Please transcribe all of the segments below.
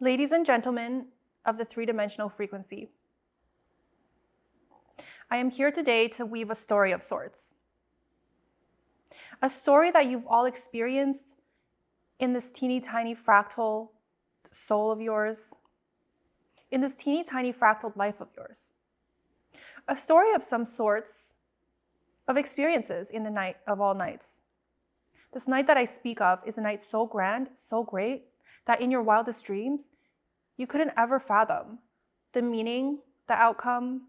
Ladies and gentlemen of the three-dimensional frequency, I am here today to weave a story of sorts. A story that you've all experienced in this teeny tiny fractal soul of yours, in this teeny tiny fractal life of yours. A story of some sorts of experiences in the night of all nights. This night that I speak of is a night so grand, so great, that in your wildest dreams, you couldn't ever fathom the meaning, the outcome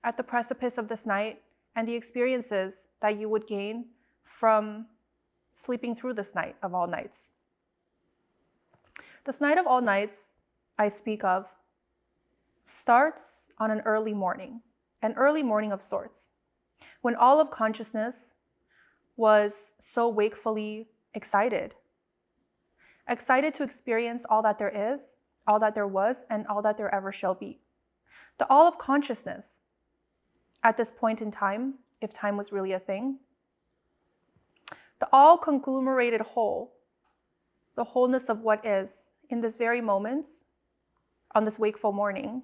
at the precipice of this night, and the experiences that you would gain from sleeping through this night of all nights. This night of all nights I speak of starts on an early morning of sorts, when all of consciousness was so wakefully excited to experience all that there is, all that there was, and all that there ever shall be. The all of consciousness at this point in time, if time was really a thing, the all conglomerated whole, the wholeness of what is in this very moment, on this wakeful morning,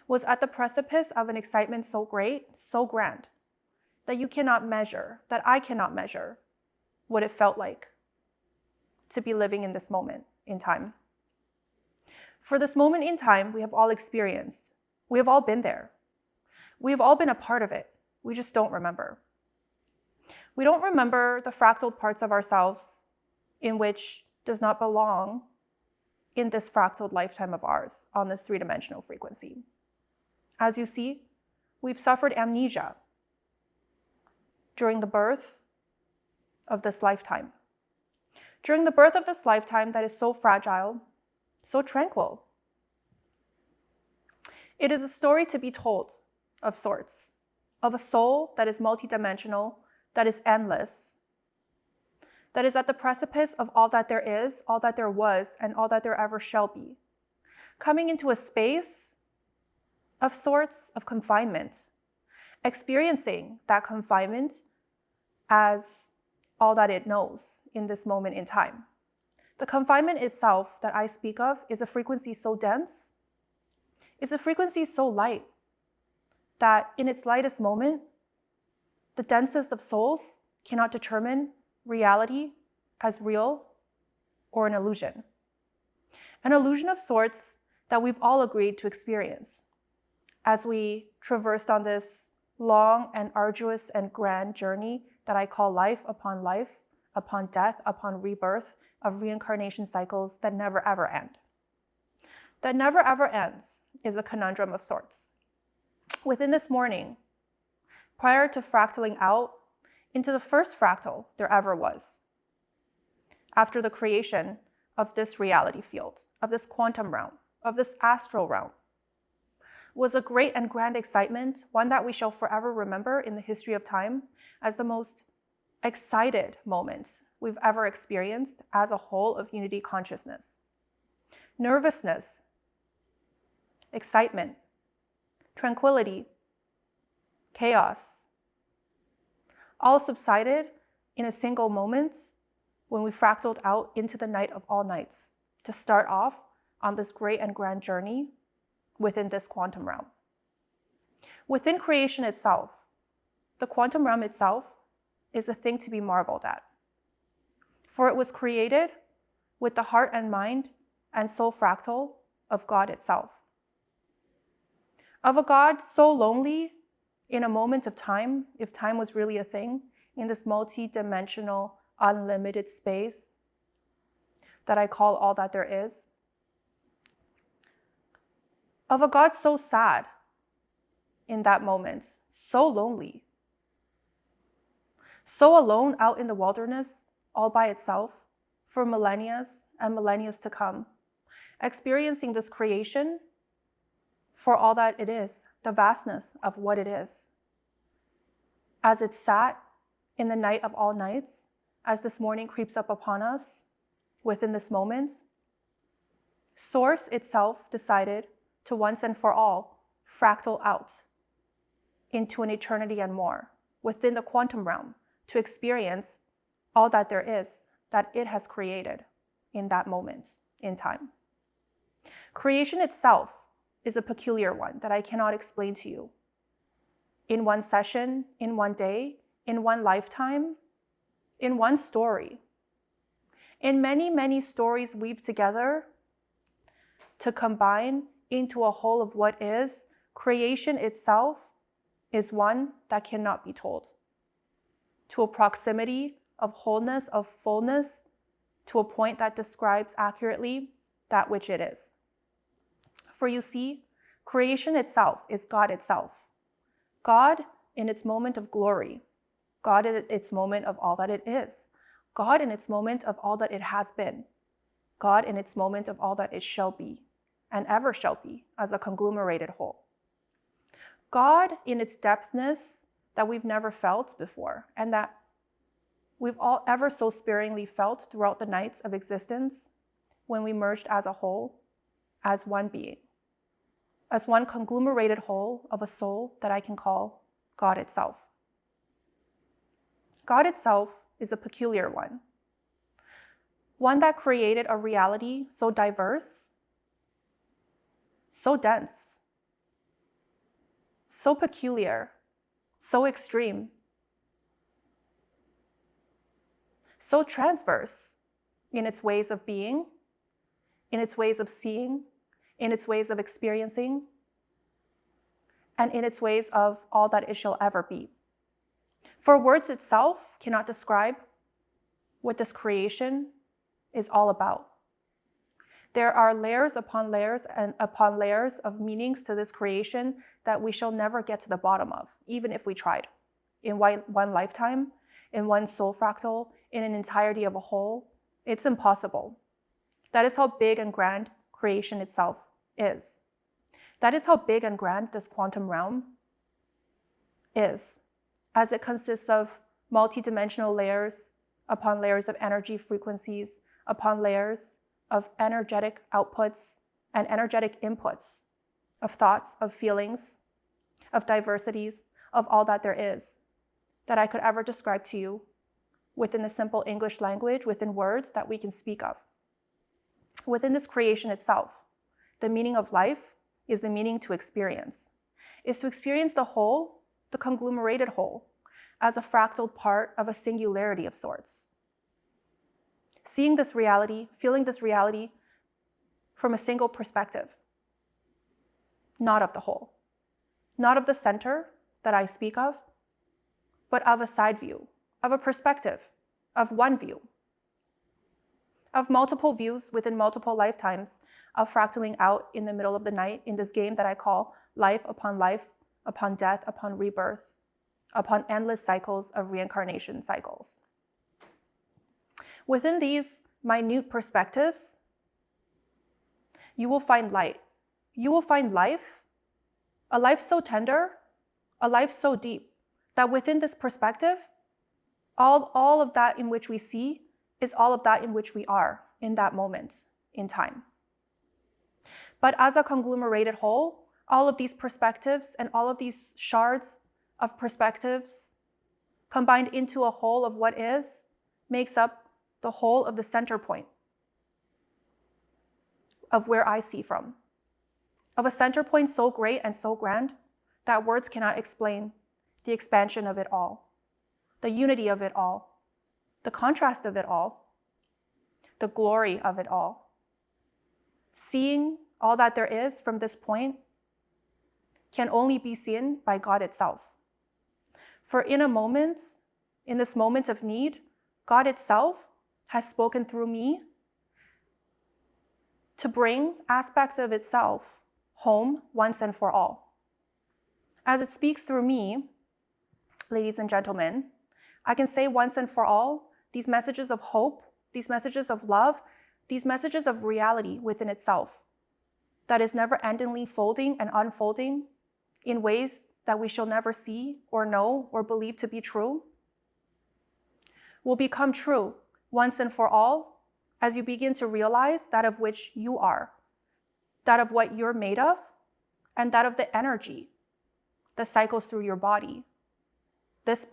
was at the precipice of an excitement so great, so grand, that you cannot measure, that I cannot measure what it felt like to be living in this moment in time. For this moment in time, we have all experienced. We have all been there. We have all been a part of it. We just don't remember. We don't remember the fractal parts of ourselves in which does not belong in this fractal lifetime of ours on this three-dimensional frequency. As you see, we've suffered amnesia during the birth of this lifetime. During the birth of this lifetime that is so fragile, so tranquil. It is a story to be told of sorts, of a soul that is multidimensional, that is endless, that is at the precipice of all that there is, all that there was, and all that there ever shall be, coming into a space of sorts of confinement, experiencing that confinement as all that it knows in this moment in time. The confinement itself that I speak of is a frequency so dense, is a frequency so light, that in its lightest moment, the densest of souls cannot determine reality as real or an illusion. An illusion of sorts that we've all agreed to experience as we traversed on this long and arduous and grand journey that I call life, upon death, upon rebirth, of reincarnation cycles that never ever end. That never ever ends is a conundrum of sorts. Within this morning, prior to fractaling out into the first fractal there ever was, after the creation of this reality field, of this quantum realm, of this astral realm, was a great and grand excitement, one that we shall forever remember in the history of time as the most excited moment we've ever experienced as a whole of unity consciousness. Nervousness, excitement, tranquility, chaos, all subsided in a single moment when we fractaled out into the night of all nights to start off on this great and grand journey within this quantum realm. Within creation itself, the quantum realm itself is a thing to be marveled at. For it was created with the heart and mind and soul fractal of God itself. Of a God so lonely in a moment of time, if time was really a thing, in this multi-dimensional, unlimited space that I call all that there is. Of a God so sad in that moment, so lonely, so alone out in the wilderness, all by itself, for millennia and millennia to come, experiencing this creation for all that it is, the vastness of what it is. As it sat in the night of all nights, as this morning creeps up upon us within this moment, Source itself decided to once and for all fractal out into an eternity and more within the quantum realm to experience all that there is that it has created in that moment, in time. Creation itself is a peculiar one that I cannot explain to you. In one session, in one day, in one lifetime, in one story. In many, many stories weaved together to combine into a whole of what is, creation itself is one that cannot be told. To a proximity of wholeness, of fullness, to a point that describes accurately that which it is. For you see, creation itself is God itself. God in its moment of glory. God in its moment of all that it is. God in its moment of all that it has been. God in its moment of all that it shall be and ever shall be as a conglomerated whole. God in its depthness that we've never felt before and that we've all ever so sparingly felt throughout the nights of existence when we merged as a whole, as one being, as one conglomerated whole of a soul that I can call God itself. God itself is a peculiar one that created a reality so diverse, so dense, so peculiar, so extreme, so transverse in its ways of being, in its ways of seeing, in its ways of experiencing, and in its ways of all that it shall ever be. For words itself cannot describe what this creation is all about. There are layers upon layers and upon layers of meanings to this creation that we shall never get to the bottom of, even if we tried. In one lifetime, in one soul fractal, in an entirety of a whole, it's impossible. That is how big and grand creation itself is. That is how big and grand this quantum realm is, as it consists of multidimensional layers upon layers of energy frequencies, upon layers of energetic outputs and energetic inputs, of thoughts, of feelings, of diversities, of all that there is, that I could ever describe to you within the simple English language, within words that we can speak of. Within this creation itself, the meaning of life is the meaning to experience, is to experience the whole, the conglomerated whole, as a fractal part of a singularity of sorts. Seeing this reality, feeling this reality from a single perspective, not of the whole, not of the center that I speak of, but of a side view, of a perspective, of one view, of multiple views within multiple lifetimes, of fractaling out in the middle of the night in this game that I call life, upon death, upon rebirth, upon endless cycles of reincarnation cycles. Within these minute perspectives, you will find light. You will find life, a life so tender, a life so deep, that within this perspective, all of that in which we see is all of that in which we are in that moment in time. But as a conglomerated whole, all of these perspectives and all of these shards of perspectives combined into a whole of what is makes up the whole of the center point of where I see from, of a center point so great and so grand that words cannot explain the expansion of it all, the unity of it all, the contrast of it all, the glory of it all. Seeing all that there is from this point can only be seen by God itself. For in this moment of need, God itself has spoken through me to bring aspects of itself home once and for all. As it speaks through me, ladies and gentlemen, I can say once and for all, these messages of hope, these messages of love, these messages of reality within itself, that is never-endingly folding and unfolding in ways that we shall never see or know or believe to be true, will become true once and for all as you begin to realize that of which you are, that of what you're made of, and that of the energy that cycles through your body, this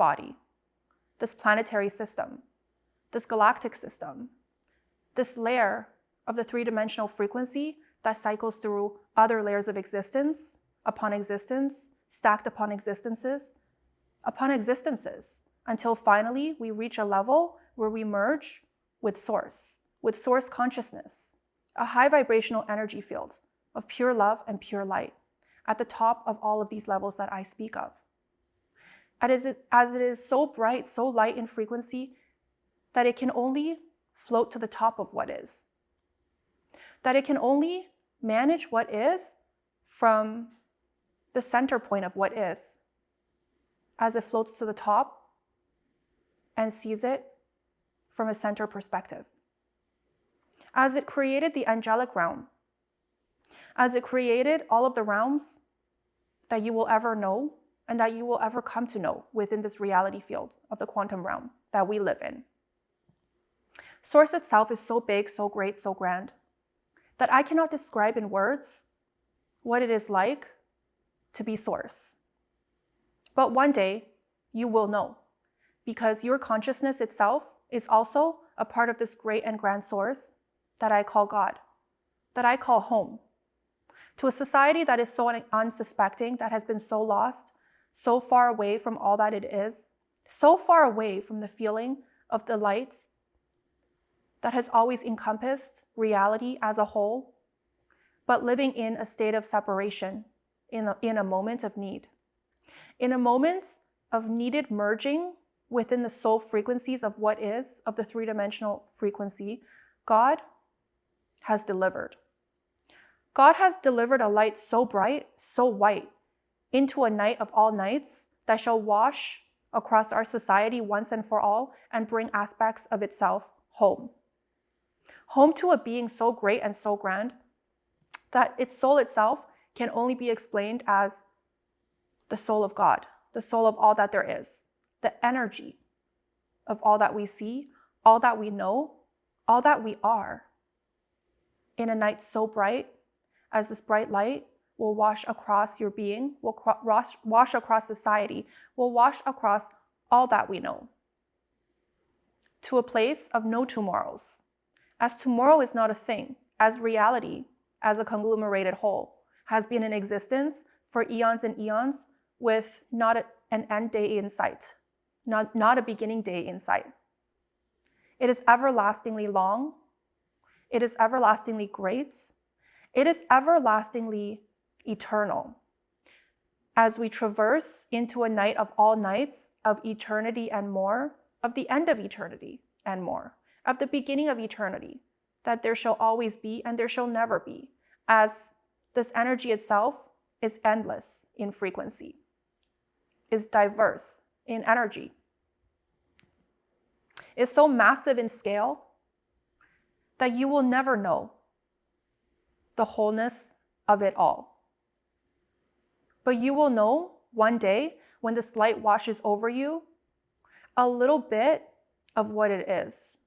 planetary system, this galactic system, this layer of the three-dimensional frequency that cycles through other layers of existence upon existence, stacked upon existences, until finally we reach a level where we merge with source consciousness, a high vibrational energy field of pure love and pure light at the top of all of these levels that I speak of. As it is so bright, so light in frequency, that it can only float to the top of what is. That it can only manage what is from the center point of what is, as it floats to the top and sees it from a center perspective. As it created the angelic realm, as it created all of the realms that you will ever know and that you will ever come to know within this reality field of the quantum realm that we live in. Source itself is so big, so great, so grand, that I cannot describe in words what it is like to be Source. But one day, you will know, because your consciousness itself is also a part of this great and grand Source that I call God, that I call home. To a society that is so unsuspecting, that has been so lost, so far away from all that it is, so far away from the feeling of the light that has always encompassed reality as a whole, but living in a state of separation in a moment of need. In a moment of needed merging within the soul frequencies of what is, of the three-dimensional frequency, God has delivered. God has delivered a light so bright, so white, into a night of all nights that shall wash across our society once and for all and bring aspects of itself home. Home to a being so great and so grand that its soul itself can only be explained as the soul of God, the soul of all that there is, the energy of all that we see, all that we know, all that we are. In a night so bright, as this bright light will wash across your being, will wash across society, will wash across all that we know, to a place of no tomorrows, as tomorrow is not a thing, as reality, as a conglomerated whole, has been in existence for eons and eons with not an end day in sight, not a beginning day in sight. It is everlastingly long. It is everlastingly great. It is everlastingly eternal. As we traverse into a night of all nights, of eternity and more, of the end of eternity and more, of the beginning of eternity, that there shall always be and there shall never be, as this energy itself is endless in frequency, is diverse in energy, is so massive in scale that you will never know the wholeness of it all. But you will know one day when this light washes over you a little bit of what it is,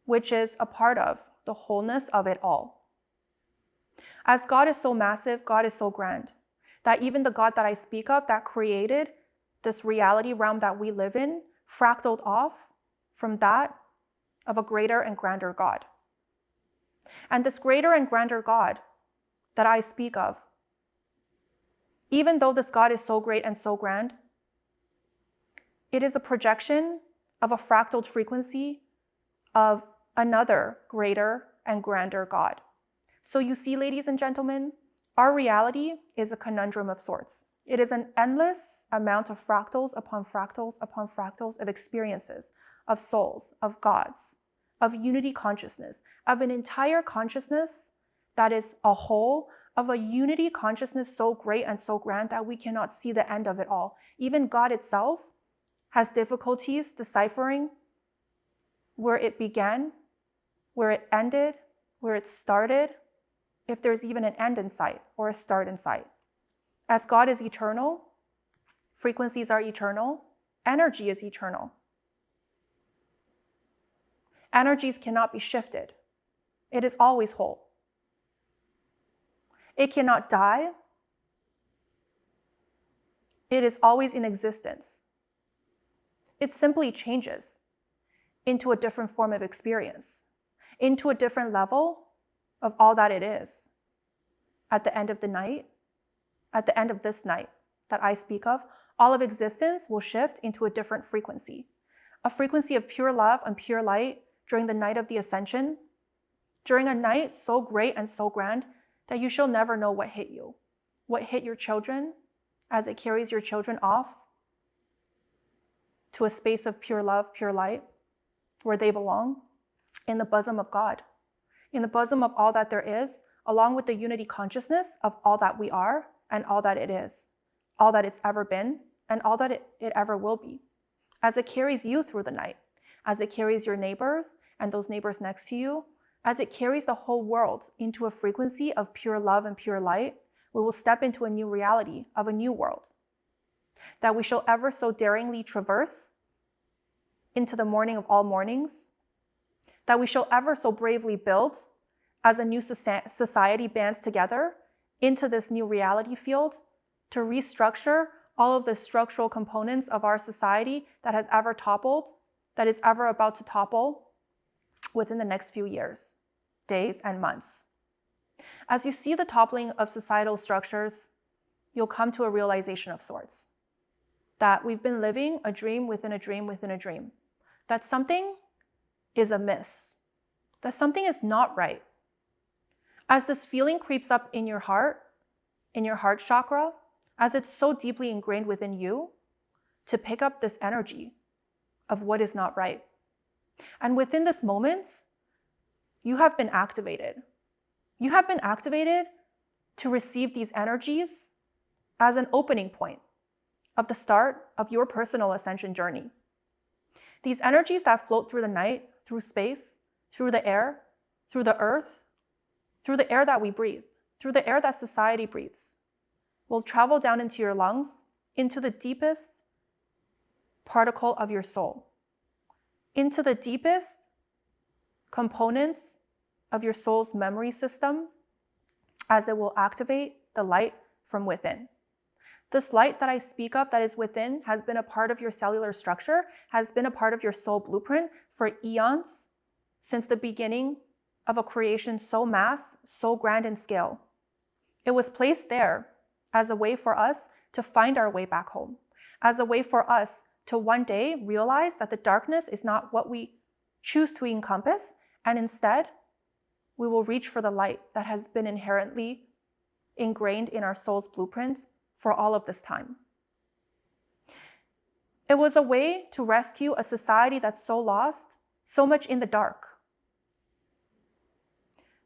which is a part of the wholeness of it all. As God is so massive, God is so grand, that even the God that I speak of that created this reality realm that we live in, fractaled off from that of a greater and grander God. And this greater and grander God that I speak of, even though this God is so great and so grand, it is a projection of a fractaled frequency of another greater and grander God. So you see, ladies and gentlemen, our reality is a conundrum of sorts. It is an endless amount of fractals upon fractals upon fractals of experiences, of souls, of gods, of unity consciousness, of an entire consciousness that is a whole, of a unity consciousness so great and so grand that we cannot see the end of it all. Even God itself has difficulties deciphering where it began, where it ended, where it started, if there's even an end in sight or a start in sight. As God is eternal, frequencies are eternal, energy is eternal. Energies cannot be shifted. It is always whole. It cannot die. It is always in existence. It simply changes into a different form of experience, into a different level of all that it is. At the end of the night, at the end of this night that I speak of, all of existence will shift into a different frequency. A frequency of pure love and pure light during the night of the ascension, during a night so great and so grand that you shall never know what hit you, what hit your children as it carries your children off to a space of pure love, pure light, where they belong, in the bosom of God, in the bosom of all that there is, along with the unity consciousness of all that we are and all that it is, all that it's ever been and all that it ever will be. As it carries you through the night, as it carries your neighbors and those neighbors next to you, as it carries the whole world into a frequency of pure love and pure light, we will step into a new reality of a new world that we shall ever so daringly traverse into the morning of all mornings, that we shall ever so bravely build as a new society bands together into this new reality field to restructure all of the structural components of our society that has ever toppled, that is ever about to topple within the next few years, days, and months. As you see the toppling of societal structures, you'll come to a realization of sorts, that we've been living a dream within a dream within a dream, that something is amiss, that something is not right. As this feeling creeps up in your heart chakra, as it's so deeply ingrained within you, to pick up this energy of what is not right. And within this moment, you have been activated. You have been activated to receive these energies as an opening point of the start of your personal ascension journey. These energies that float through the night, through space, through the air, through the earth, through the air that we breathe, through the air that society breathes, will travel down into your lungs, into the deepest particle of your soul, into the deepest components of your soul's memory system, as it will activate the light from within. This light that I speak of that is within has been a part of your cellular structure, has been a part of your soul blueprint for eons, since the beginning of a creation so mass, so grand in scale. It was placed there as a way for us to find our way back home, as a way for us to one day realize that the darkness is not what we choose to encompass, and instead, we will reach for the light that has been inherently ingrained in our soul's blueprint for all of this time. It was a way to rescue a society that's so lost, so much in the dark,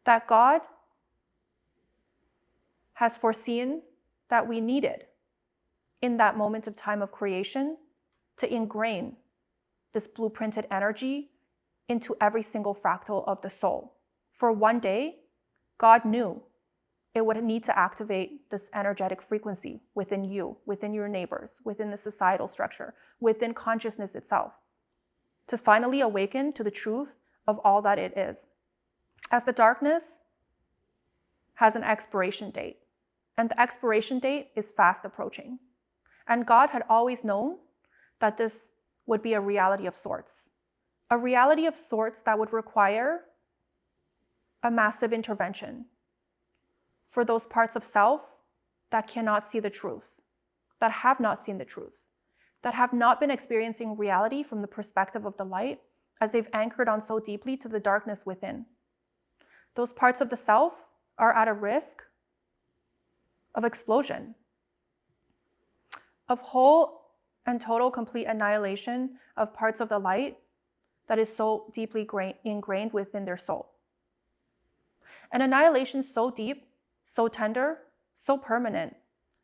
that God has foreseen that we needed in that moment of time of creation to ingrain this blueprinted energy into every single fractal of the soul. For one day, God knew it would need to activate this energetic frequency within you, within your neighbors, within the societal structure, within consciousness itself, to finally awaken to the truth of all that it is. As the darkness has an expiration date, and the expiration date is fast approaching. And God had always known that this would be a reality of sorts. A reality of sorts that would require a massive intervention for those parts of self that cannot see the truth, that have not seen the truth, that have not been experiencing reality from the perspective of the light, as they've anchored on so deeply to the darkness within. Those parts of the self are at a risk of explosion, of whole and total complete annihilation of parts of the light that is so deeply ingrained within their soul. An annihilation so deep, so tender, so permanent,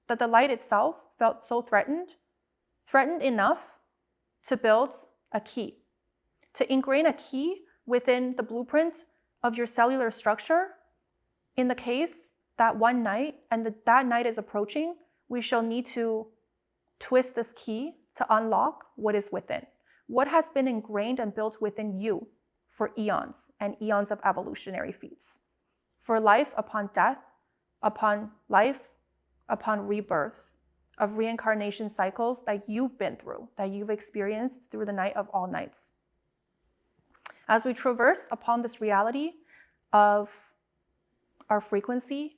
that the light itself felt so threatened enough to build a key, to ingrain a key within the blueprint of your cellular structure. In the case that one night, and that night is approaching, we shall need to twist this key to unlock what is within, what has been ingrained and built within you for eons and eons of evolutionary feats, for life upon death, upon life, upon rebirth, of reincarnation cycles that you've been through, that you've experienced through the night of all nights. As we traverse upon this reality of our frequency,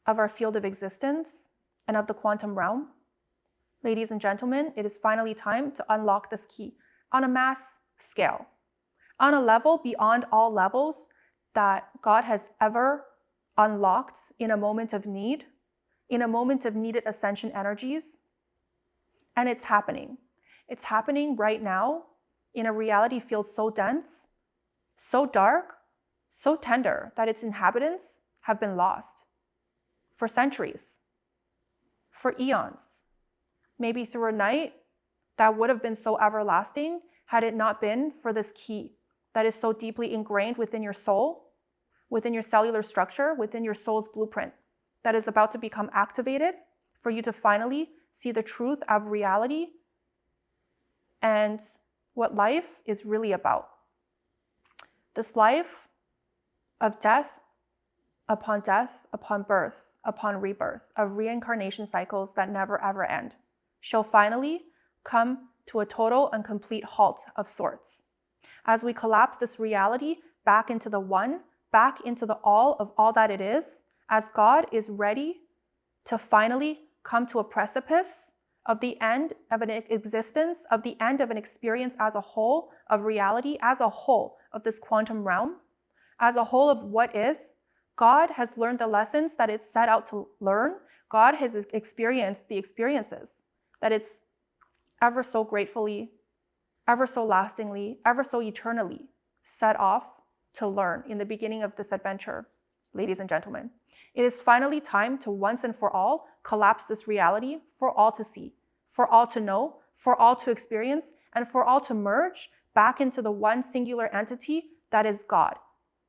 of our field of existence, and of the quantum realm, ladies and gentlemen, it is finally time to unlock this key on a mass scale, on a level beyond all levels that God has ever unlocked in a moment of need, in a moment of needed ascension energies. And it's happening. It's happening right now in a reality field so dense, so dark, so tender that its inhabitants have been lost for centuries, for eons, maybe through a night that would have been so everlasting had it not been for this key that is so deeply ingrained within your soul, within your cellular structure, within your soul's blueprint, that is about to become activated for you to finally see the truth of reality and what life is really about. This life of death upon birth, upon rebirth, of reincarnation cycles that never ever end, shall finally come to a total and complete halt of sorts. As we collapse this reality back into the one, back into the all of all that it is, as God is ready to finally come to a precipice of the end of an existence, of the end of an experience as a whole, of reality as a whole, of this quantum realm, as a whole of what is. God has learned the lessons that it's set out to learn. God has experienced the experiences that it's ever so gratefully, ever so lastingly, ever so eternally set off to learn in the beginning of this adventure, ladies and gentlemen. It is finally time to once and for all collapse this reality for all to see, for all to know, for all to experience, and for all to merge back into the one singular entity that is God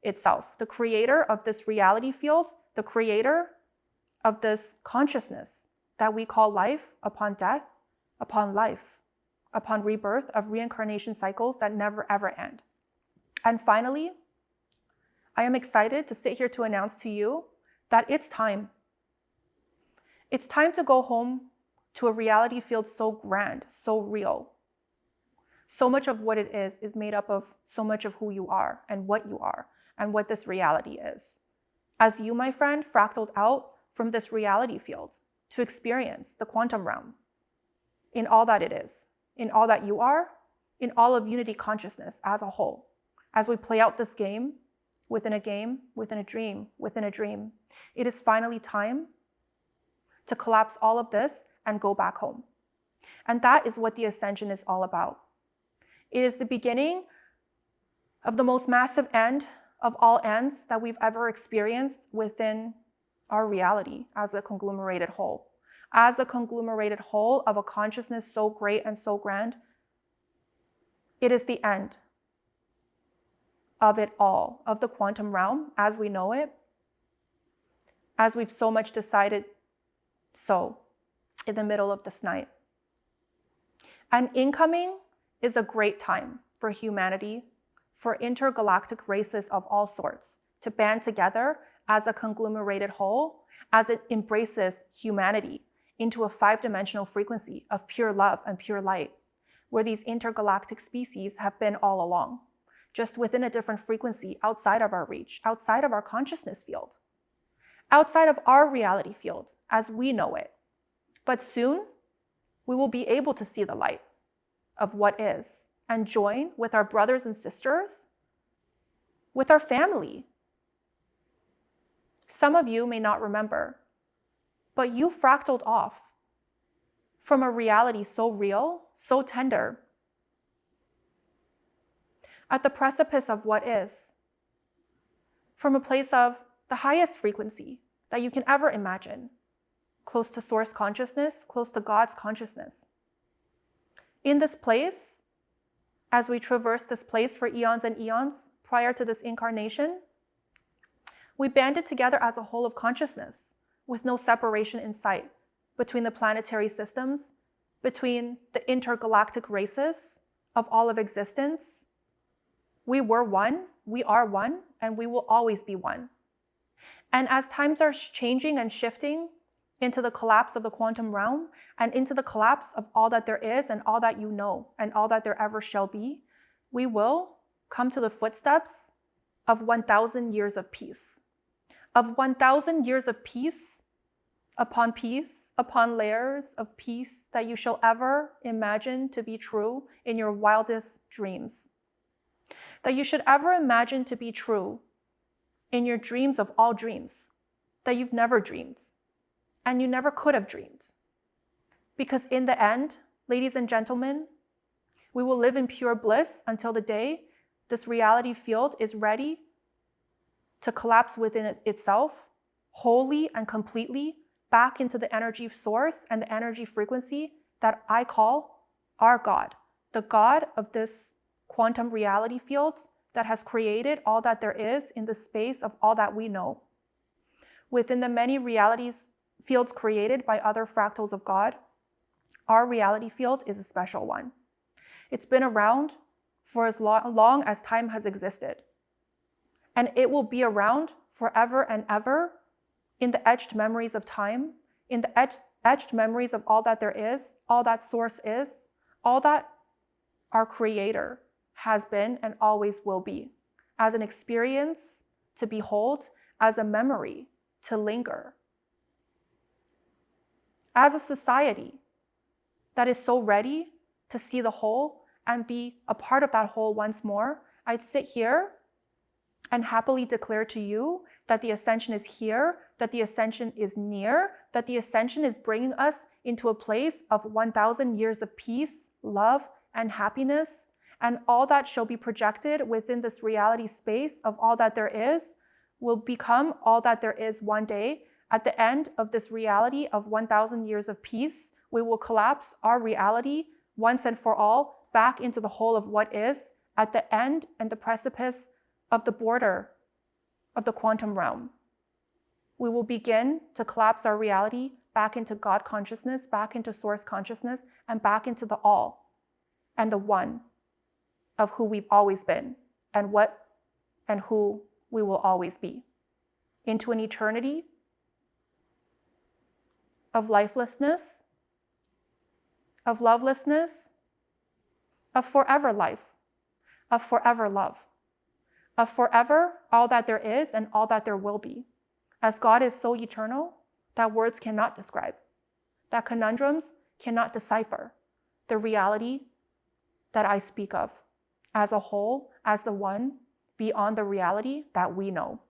itself, the creator of this reality field, the creator of this consciousness that we call life upon death, upon life, upon rebirth, of reincarnation cycles that never ever end. And finally, I am excited to sit here to announce to you that it's time. It's time to go home to a reality field so grand, so real. So much of what it is made up of so much of who you are and what this reality is. As you, my friend, fractaled out from this reality field to experience the quantum realm in all that it is, in all that you are, in all of unity consciousness as a whole. As we play out this game, within a dream, within a dream, it is finally time to collapse all of this and go back home. And that is what the ascension is all about. It is the beginning of the most massive end of all ends that we've ever experienced within our reality as a conglomerated whole. As a conglomerated whole of a consciousness so great and so grand, it is the end of it all, of the quantum realm as we know it, as we've so much decided so in the middle of this night. And incoming is a great time for humanity, for intergalactic races of all sorts to band together as a conglomerated whole, as it embraces humanity into a 5-dimensional frequency of pure love and pure light, where these intergalactic species have been all along, just within a different frequency outside of our reach, outside of our consciousness field, outside of our reality field as we know it. But soon, we will be able to see the light of what is and join with our brothers and sisters, with our family. Some of you may not remember, but you fractaled off from a reality so real, so tender, at the precipice of what is, from a place of the highest frequency that you can ever imagine, close to source consciousness, close to God's consciousness. In this place, as we traverse this place for eons and eons prior to this incarnation, we banded together as a whole of consciousness with no separation in sight between the planetary systems, between the intergalactic races of all of existence. We were one, we are one, and we will always be one. And as times are changing and shifting into the collapse of the quantum realm and into the collapse of all that there is and all that you know and all that there ever shall be, we will come to the footsteps of 1,000 years of peace, of 1,000 years of peace upon layers of peace that you shall ever imagine to be true in your wildest dreams. That you should ever imagine to be true in your dreams of all dreams, that you've never dreamed, and you never could have dreamed. Because in the end, ladies and gentlemen, we will live in pure bliss until the day this reality field is ready to collapse within itself, wholly and completely, back into the energy source and the energy frequency that I call our God, the God of this quantum reality field that has created all that there is in the space of all that we know. Within the many realities fields created by other fractals of God, our reality field is a special one. It's been around for as long as time has existed. And it will be around forever and ever in the etched memories of time, in the etched memories of all that there is, all that source is, all that our Creator has been and always will be, as an experience to behold, as a memory to linger. As a society that is so ready to see the whole and be a part of that whole once more, I'd sit here and happily declare to you that the ascension is here, that the ascension is near, that the ascension is bringing us into a place of 1,000 years of peace, love, and happiness, and all that shall be projected within this reality space of all that there is will become all that there is one day. At the end of this reality of 1,000 years of peace, we will collapse our reality once and for all back into the whole of what is at the end and the precipice of the border of the quantum realm. We will begin to collapse our reality back into God consciousness, back into source consciousness, and back into the all and the one of who we've always been and what and who we will always be. Into an eternity of lifelessness, of lovelessness, of forever life, of forever love, of forever all that there is and all that there will be. As God is so eternal that words cannot describe, that conundrums cannot decipher the reality that I speak of as a whole, as the one, beyond the reality that we know.